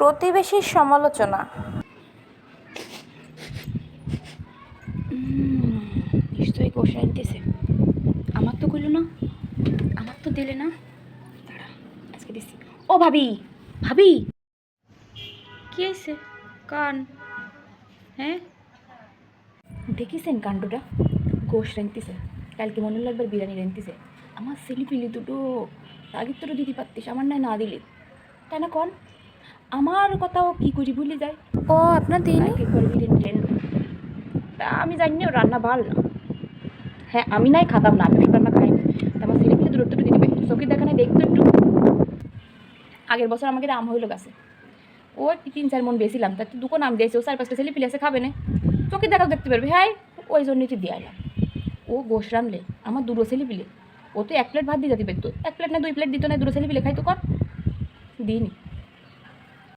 প্রতিবেশীর সমালোচনা। নিশ্চয়ই কষে আনতেছে। আমার তো কইল না, আমার তো দিলে না। দাঁড়া, আজকে দিচ্ছি। ও ভাবি, ভাবি কি হয়েছে? কান হ্যাঁ, দেখিছেন কাণ্ডটা? গোশ রাঁধতেছে, কালকে মনে হলো একবার বিরিয়ানি রাঁধতেছে। আমার ছেলে পিলি দুটো আগের তোরা দিতে পারতিস, আমার নাই না দিলি, তাই না? কন আমার কথাও কি করি ভুলে যায়। ও আপনার দিনই একবার বিরিয়ানি রাঁধলো, তা আমি জানি না ওর রান্না ভালো না। হ্যাঁ, আমি নাই খাতাম না, আমি ওসব রান্না খাই না। তা আমার ছেলে পিলি দূরত্ব দিয়ে দেবে, চোখের দেখা নাই দেখতো একটু। আগের বছর আমাকে আম হইলো গাছে, ও 3-4 মন বেছিলাম, তার তো দুটো নাম দিয়েছে, ও 4-5টা ছেলে পিলে আছে, খাবে না, চোখের দেখা দেখতে পারবে। হ্যাঁ, ওই জন্যই তো দিয়ে এলাম। ও গোশ রানলে আমার দুটো ছেলে পিলে, ও তো 1 প্লেট ভাত দিয়ে যেতে পারতো, 1 প্লেট না 2 প্লেট দিত না, দুটো ছেলে পিলে খাইতো। কর দিইনি।